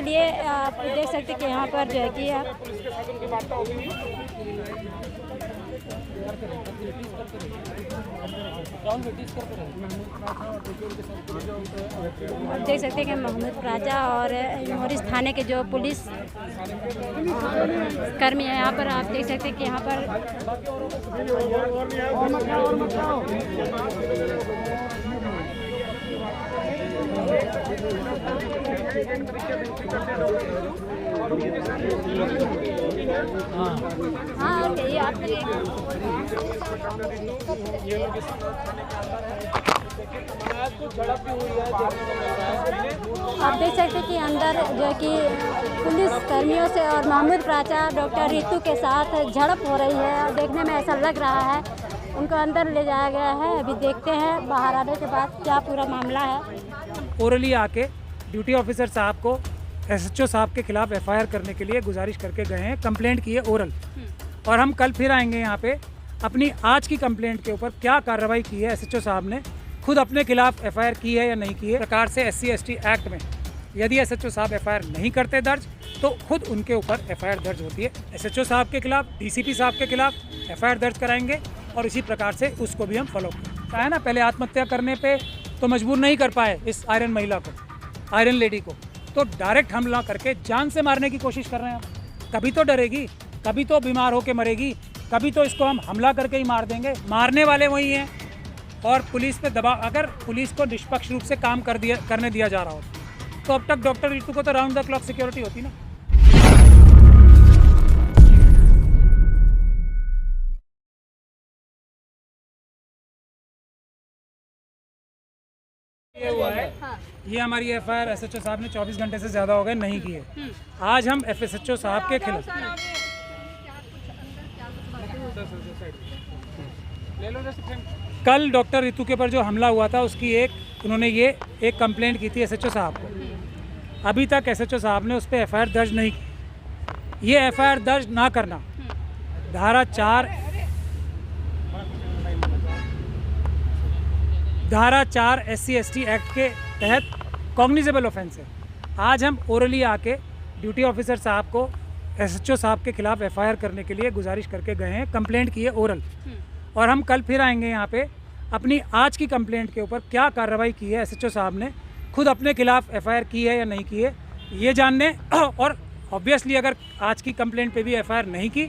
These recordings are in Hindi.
लिए आप देख सकते हैं कि यहाँ पर जो है कि आप देख सकते हैं कि महमूद राजा और मोरिस थाने के जो पुलिस कर्मी हैं, यहाँ पर आप देख सकते हैं कि यहाँ पर हाँ ये आप देख सकते हैं कि अंदर जो है कि पुलिस कर्मियों से और महमूद राजा डॉक्टर रितु के साथ झड़प हो रही है और देखने में ऐसा लग रहा है उनको अंदर ले जाया गया है। अभी देखते हैं बाहर आने के बाद क्या पूरा मामला है। ओरली आके ड्यूटी ऑफिसर साहब को एसएचओ साहब के खिलाफ एफआईआर करने के लिए गुजारिश करके गए हैं, कंप्लेंट की है ओरल। और हम कल फिर आएंगे यहाँ पे अपनी आज की कंप्लेंट के ऊपर क्या कार्रवाई की है एसएचओ साहब ने, खुद अपने खिलाफ एफआईआर की है या नहीं की है। प्रकार से SC/ST एक्ट में यदि एसएचओ साहब एफआईआर नहीं करते दर्ज तो खुद उनके ऊपर एफआईआर दर्ज होती है। एसएचओ साहब के खिलाफ, DCP साहब के खिलाफ एफआईआर दर्ज कराएंगे और इसी प्रकार से उसको भी हम फॉलो करें। है ना, पहले आत्महत्या करने पे तो मजबूर नहीं कर पाए इस आयरन महिला को, आयरन लेडी को, तो डायरेक्ट हमला करके जान से मारने की कोशिश कर रहे हैं हम। कभी तो डरेगी, कभी तो बीमार होकर मरेगी, कभी तो इसको हम हमला करके ही मार देंगे। मारने वाले वही हैं और पुलिस पे दबाव, अगर पुलिस को निष्पक्ष रूप से काम करने दिया जा रहा हो तो अब तक डॉक्टर रितु को तो राउंड द क्लॉक सिक्योरिटी होती ना। ये हुआ है, ये हमारी एफआईआर एसएचओ साहब ने 24 घंटे से ज़्यादा हो गए नहीं किए। आज हम एसएचओ साहब के खिलाफ कल डॉक्टर रितु के ऊपर जो हमला हुआ था उसकी उन्होंने एक कंप्लेंट की थी एसएचओ साहब को। अभी तक एसएचओ साहब ने उस पर एफआईआर दर्ज नहीं की। ये एफआईआर दर्ज ना करना धारा 4 SC/ST एक्ट के तहत कॉग्निजेबल ऑफेंस है। आज हम ओरली आके ड्यूटी ऑफिसर साहब को एसएचओ साहब के खिलाफ एफआईआर करने के लिए गुजारिश करके गए हैं, कंप्लेंट की है ओरल। और हम कल फिर आएंगे यहाँ पे अपनी आज की कंप्लेंट के ऊपर क्या कार्रवाई की है एसएचओ साहब ने, खुद अपने खिलाफ एफआईआर की है या नहीं की है ये जानने। और ऑब्वियसली अगर आज की कंप्लेंट पे भी एफआईआर नहीं की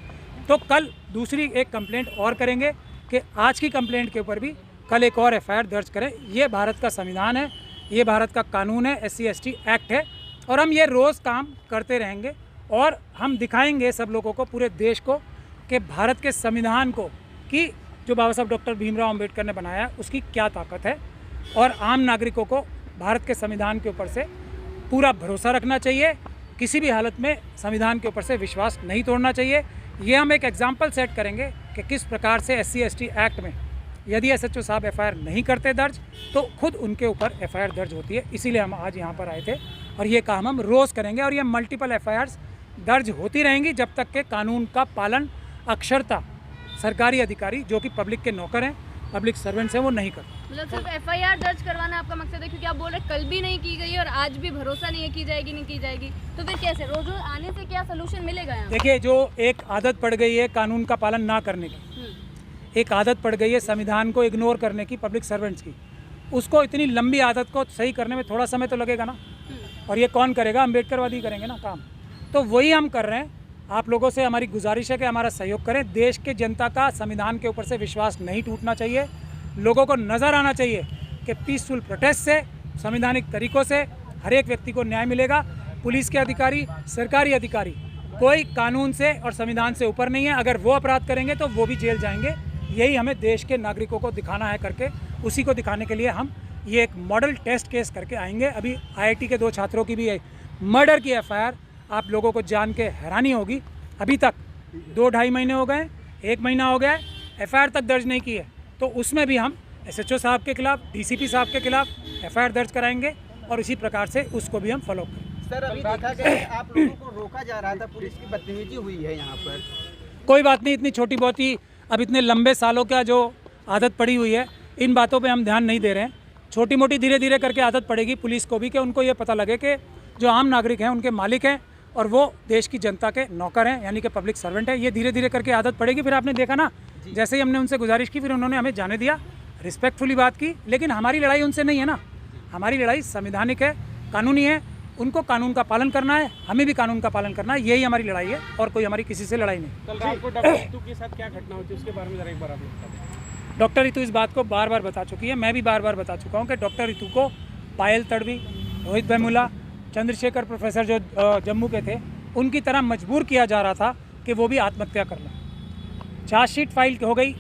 तो कल दूसरी एक कंप्लेंट और करेंगे कि आज की कंप्लेंट के ऊपर भी कल एक और एफआईआर दर्ज करें। ये भारत का संविधान है, ये भारत का कानून है, SC/ST एक्ट है और हम ये रोज़ काम करते रहेंगे। और हम दिखाएंगे सब लोगों को, पूरे देश को, कि भारत के संविधान को, कि जो बाबा साहब डॉक्टर भीमराव अम्बेडकर ने बनाया है उसकी क्या ताकत है। और आम नागरिकों को भारत के संविधान के ऊपर से पूरा भरोसा रखना चाहिए, किसी भी हालत में संविधान के ऊपर से विश्वास नहीं तोड़ना चाहिए। ये हम एक एग्जाम्पल सेट करेंगे कि किस प्रकार से SC/ST एक्ट में यदि एसएचओ साहब एफआईआर नहीं करते दर्ज तो खुद उनके ऊपर एफआईआर दर्ज होती है। इसीलिए हम आज यहाँ पर आए थे और ये काम हम रोज़ करेंगे और ये मल्टीपल एफआईआर्स दर्ज होती रहेंगी जब तक के कानून का पालन अक्षरता सरकारी अधिकारी जो कि पब्लिक के नौकर हैं, पब्लिक सर्वेंट्स हैं, वो नहीं करते। मतलब सिर्फ एफआईआर दर्ज करवाना आपका मकसद है, क्योंकि आप बोल रहे कल भी नहीं की गई और आज भी भरोसा नहीं है की जाएगी नहीं की जाएगी, तो फिर कैसे रोज आने से क्या सलूशन मिलेगा यहाँ? देखिए, जो एक आदत पड़ गई है कानून का पालन ना करने की, एक आदत पड़ गई है संविधान को इग्नोर करने की पब्लिक सर्वेंट्स की, उसको इतनी लंबी आदत को सही करने में थोड़ा समय तो लगेगा ना। और ये कौन करेगा? अम्बेडकरवादी करेंगे ना काम। तो वही हम कर रहे हैं। आप लोगों से हमारी गुजारिश है कि हमारा सहयोग करें। देश के जनता का संविधान के ऊपर से विश्वास नहीं टूटना चाहिए। लोगों को नज़र आना चाहिए कि पीसफुल प्रोटेस्ट से, संवैधानिक तरीक़ों से हर एक व्यक्ति को न्याय मिलेगा। पुलिस के अधिकारी, सरकारी अधिकारी कोई कानून से और संविधान से ऊपर नहीं है। अगर वो अपराध करेंगे तो वो भी जेल जाएंगे। यही हमें देश के नागरिकों को दिखाना है करके, उसी को दिखाने के लिए हम ये एक मॉडल टेस्ट केस करके आएंगे। अभी IIT के 2 छात्रों की भी मर्डर की एफआईआर आप लोगों को जान के हैरानी होगी। अभी तक 2-2.5 महीने हो गए, 1 महीना हो गया है, एफआईआर तक दर्ज नहीं की है। तो उसमें भी हम SHO साहब के खिलाफ, DCP साहब के खिलाफ एफआईआर दर्ज कराएंगे और इसी प्रकार से उसको भी हम फॉलो करेंगे। सर, अभी देखा गया कि आप लोगों को रोका जा रहा था, पुलिस की बदतमीजी हुई है यहाँ पर। कोई बात नहीं, इतनी छोटी बहुत ही, अब इतने लंबे सालों का जो आदत पड़ी हुई है, इन बातों पे हम ध्यान नहीं दे रहे हैं। छोटी मोटी धीरे धीरे करके आदत पड़ेगी पुलिस को भी कि उनको ये पता लगे कि जो आम नागरिक हैं उनके मालिक हैं और वो देश की जनता के नौकर हैं, यानी कि पब्लिक सर्वेंट है। ये धीरे धीरे करके आदत पड़ेगी। फिर आपने देखा ना, जैसे ही हमने उनसे गुजारिश की फिर उन्होंने हमें जाने दिया, रिस्पेक्टफुली बात की। लेकिन हमारी लड़ाई उनसे नहीं है ना, हमारी लड़ाई संवैधानिक है, कानूनी है। उनको कानून का पालन करना है, हमें भी कानून का पालन करना है, यही हमारी लड़ाई है और कोई हमारी किसी से लड़ाई नहीं। कल रात को डॉक्टर रितु के साथ क्या घटना हुई थी उसके बारे में जरा एक बार आप लोग बताएं। डॉक्टर रितु इस बात को बार बार बता चुकी है, मैं भी बार बार बता चुका हूँ कि डॉक्टर रितु को पायल तड़वी, रोहित वेमुला, चंद्रशेखर प्रोफेसर जो जम्मू के थे, उनकी तरह मजबूर किया जा रहा था कि वो भी आत्महत्या कर लें। चार्जशीट फाइल हो गई,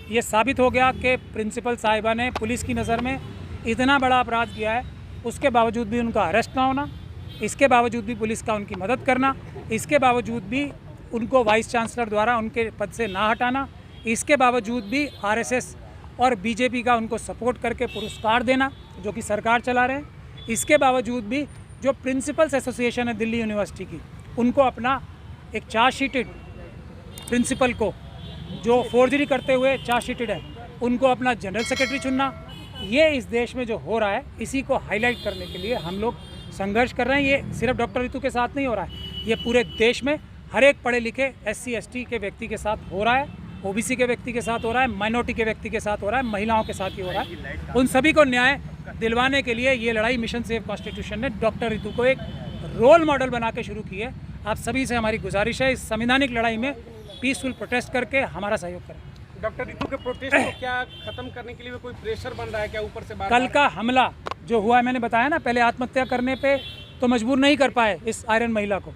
ये साबित हो गया कि प्रिंसिपल साहिबा ने पुलिस की नज़र में इतना बड़ा अपराध किया है, उसके बावजूद भी उनका अरेस्ट ना होना, इसके बावजूद भी पुलिस का उनकी मदद करना, इसके बावजूद भी उनको वाइस चांसलर द्वारा उनके पद से ना हटाना, इसके बावजूद भी आरएसएस और बीजेपी का उनको सपोर्ट करके पुरस्कार देना जो कि सरकार चला रहे हैं, इसके बावजूद भी जो प्रिंसिपल्स एसोसिएशन है दिल्ली यूनिवर्सिटी की, उनको अपना एक चार्जशीटेड प्रिंसिपल को जो फोर्जरी करते हुए चार्जशीटेड है उनको अपना जनरल सेक्रेटरी चुनना, ये इस देश में जो हो रहा है इसी को हाईलाइट करने के लिए हम लोग संघर्ष कर रहे हैं। ये सिर्फ डॉक्टर रितु के साथ नहीं हो रहा है, ये पूरे देश में हर एक पढ़े लिखे SC ST के व्यक्ति के साथ हो रहा है, OBC के व्यक्ति के साथ हो रहा है, माइनॉरिटी के व्यक्ति के साथ हो रहा है, महिलाओं के साथ ही हो रहा है। उन सभी को न्याय दिलवाने के लिए ये लड़ाई मिशन सेव कॉन्स्टिट्यूशन ने डॉक्टर रितु को एक रोल मॉडल बना के शुरू की है। आप सभी से हमारी गुजारिश है, इस संवैधानिक लड़ाई में पीसफुल प्रोटेस्ट करके हमारा सहयोग करें। डॉक्टर रितु के प्रोटेस्ट को क्या खत्म करने के लिए कोई प्रेशर बन रहा है क्या ऊपर से? कल का हमला जो हुआ है, मैंने बताया ना, पहले आत्महत्या करने पे तो मजबूर नहीं कर पाए इस आयरन महिला को,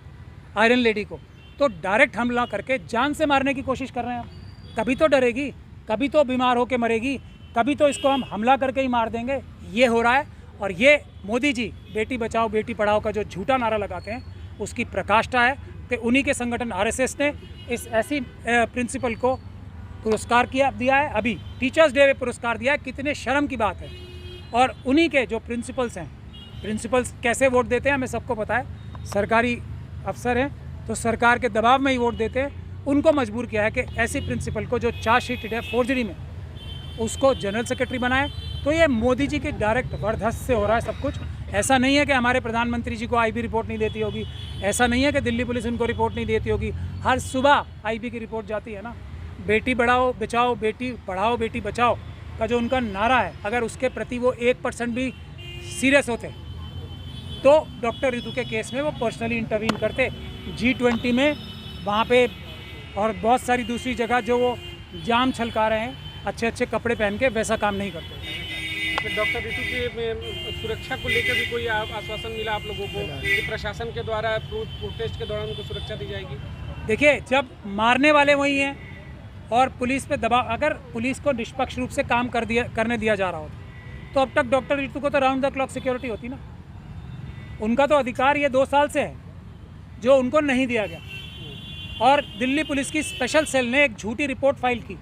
आयरन लेडी को, तो डायरेक्ट हमला करके जान से मारने की कोशिश कर रहे हैं। कभी तो डरेगी, कभी तो बीमार होकर मरेगी, कभी तो इसको हम हमला करके ही मार देंगे, ये हो रहा है। और ये मोदी जी बेटी बचाओ बेटी पढ़ाओ का जो झूठा नारा लगाते हैं उसकी प्रकाष्ठा है कि उन्हीं के संगठन RSS ने इस ऐसी प्रिंसिपल को पुरस्कार दिया है, अभी टीचर्स डे में पुरस्कार दिया है, कितने शर्म की बात है। और उन्हीं के जो प्रिंसिपल्स हैं, प्रिंसिपल्स कैसे वोट देते हैं हमें सबको पता है, सरकारी अफसर हैं तो सरकार के दबाव में ही वोट देते हैं, उनको मजबूर किया है कि ऐसी प्रिंसिपल को जो चार्जशीटेड है फोर्जरी में, उसको जनरल सेक्रेटरी बनाए। तो ये मोदी जी के डायरेक्ट वरदहस्त से हो रहा है सब कुछ। ऐसा नहीं है कि हमारे प्रधानमंत्री जी को IB रिपोर्ट नहीं देती होगी, ऐसा नहीं है कि दिल्ली पुलिस उनको रिपोर्ट नहीं देती होगी, हर सुबह IB की रिपोर्ट जाती है ना। बेटी बढ़ाओ बचाओ, बेटी पढ़ाओ बेटी बचाओ का जो उनका नारा है, अगर उसके प्रति वो 1% भी सीरियस होते तो डॉक्टर रितु के केस में वो पर्सनली इंटरवीन करते। G20 में वहाँ पे और बहुत सारी दूसरी जगह जो वो जाम छलका रहे हैं अच्छे अच्छे कपड़े पहन के, वैसा काम नहीं करते। डॉक्टर रितु के सुरक्षा को लेकर भी कोई आश्वासन मिला आप लोगों को कि प्रशासन के द्वारा प्रोटेस्ट के दौरान उनको सुरक्षा दी जाएगी? देखिए, जब मारने वाले वही हैं और पुलिस पे दबाव, अगर पुलिस को निष्पक्ष रूप से काम करने दिया जा रहा होता तो अब तक डॉक्टर रितु को तो राउंड द क्लॉक सिक्योरिटी होती ना। उनका तो अधिकार ये 2 साल से है जो उनको नहीं दिया गया। और दिल्ली पुलिस की स्पेशल सेल ने एक झूठी रिपोर्ट फाइल की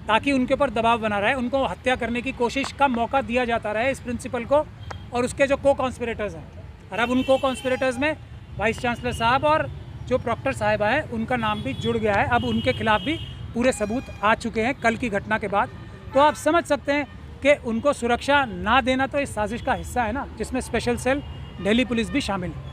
ताकि उनके ऊपर दबाव बना रहा है, उनको हत्या करने की कोशिश का मौका दिया जाता रहा है इस प्रिंसिपल को और उसके जो को-कॉन्स्पिरेटर्स हैं। और अब उन को-कॉन्स्पिरेटर्स में वाइस चांसलर साहब और जो प्रॉक्टर साहिबा है उनका नाम भी जुड़ गया है। अब उनके खिलाफ भी पूरे सबूत आ चुके हैं कल की घटना के बाद। तो आप समझ सकते हैं कि उनको सुरक्षा ना देना तो इस साजिश का हिस्सा है ना, जिसमें स्पेशल सेल दिल्ली पुलिस भी शामिल है।